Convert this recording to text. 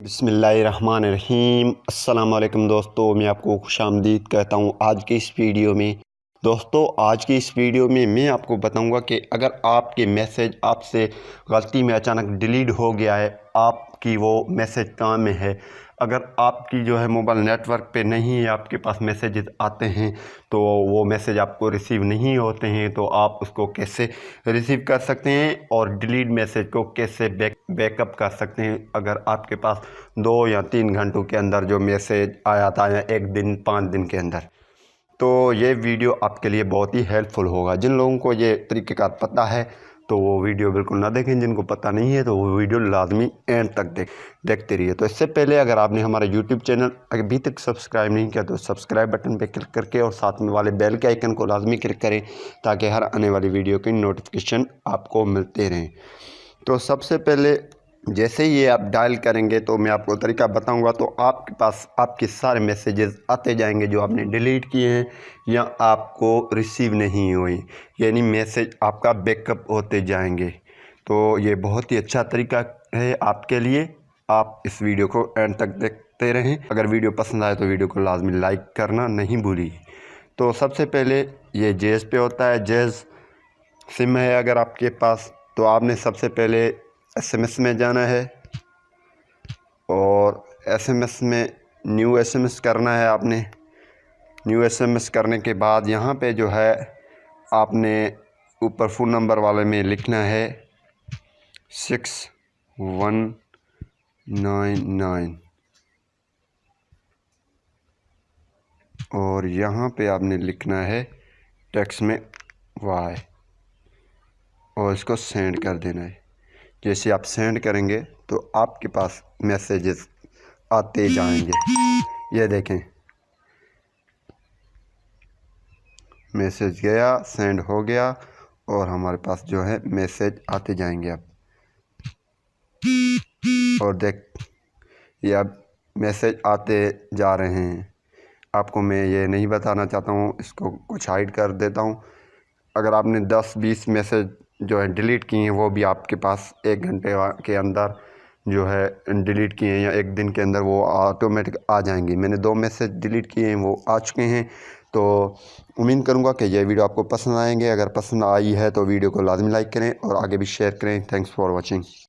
बिस्मिल्लाहिर्रहमानिर्रहीम। अस्सलाम वालेकुम दोस्तों, मैं आपको खुशामदीद कहता हूँ आज की इस वीडियो में। दोस्तों, आज की इस वीडियो में मैं आपको बताऊंगा कि अगर आपके मैसेज आपसे गलती में अचानक डिलीट हो गया है, आपकी वो मैसेज काम में है, अगर आपकी जो है मोबाइल नेटवर्क पे नहीं है, आपके पास मैसेजेस आते हैं तो वो मैसेज आपको रिसीव नहीं होते हैं, तो आप उसको कैसे रिसीव कर सकते हैं और डिलीट मैसेज को कैसे बैकअप कर सकते हैं। अगर आपके पास 2 या 3 घंटों के अंदर जो मैसेज आया था या 1 दिन 5 दिन के अंदर, तो ये वीडियो आपके लिए बहुत ही हेल्पफुल होगा। जिन लोगों को ये तरीक़ेकार पता है तो वो वीडियो बिल्कुल ना देखें, जिनको पता नहीं है तो वो वीडियो लाजमी एंड तक देखते रहिए। तो इससे पहले अगर आपने हमारा यूट्यूब चैनल अभी तक सब्सक्राइब नहीं किया तो सब्सक्राइब बटन पर क्लिक करके और साथ में वाले बेल के आइकन को लाजमी क्लिक करें ताकि हर आने वाली वीडियो की नोटिफिकेशन आपको मिलते रहें। तो सबसे पहले जैसे ही ये आप डायल करेंगे तो मैं आपको तरीका बताऊंगा, तो आपके पास आपके सारे मैसेजेस आते जाएंगे जो आपने डिलीट किए हैं या आपको रिसीव नहीं हुए, यानी मैसेज आपका बैकअप होते जाएंगे। तो ये बहुत ही अच्छा तरीका है आपके लिए। आप इस वीडियो को एंड तक देखते रहें। अगर वीडियो पसंद आए तो वीडियो को लाजमी लाइक करना नहीं भूलिए। तो सबसे पहले ये जेज़ पे होता है, जेज़ सिम है अगर आपके पास, तो आपने सबसे पहले एसएमएस में जाना है और एसएमएस में न्यू एसएमएस करना है आपने। न्यू एसएमएस करने के बाद यहाँ पे जो है आपने ऊपर फ़ोन नंबर वाले में लिखना है 6199 और यहाँ पे आपने लिखना है टेक्स्ट में वाई और इसको सेंड कर देना है। जैसे आप सेंड करेंगे तो आपके पास मैसेजेस आते जाएंगे। ये देखें, मैसेज गया, सेंड हो गया और हमारे पास जो है मैसेज आते जाएंगे अब। और देख, ये अब मैसेज आते जा रहे हैं। आपको मैं ये नहीं बताना चाहता हूँ, इसको कुछ हाइड कर देता हूँ। अगर आपने 10-20 मैसेज जो है डिलीट किए हैं वो भी आपके पास 1 घंटे के अंदर जो है डिलीट किए हैं या 1 दिन के अंदर वो ऑटोमेटिक आ जाएंगे। मैंने 2 मैसेज डिलीट किए हैं, वो आ चुके हैं। तो उम्मीद करूँगा कि ये वीडियो आपको पसंद आएंगे। अगर पसंद आई है तो वीडियो को लाजमी लाइक करें और आगे भी शेयर करें। Thanks for watching.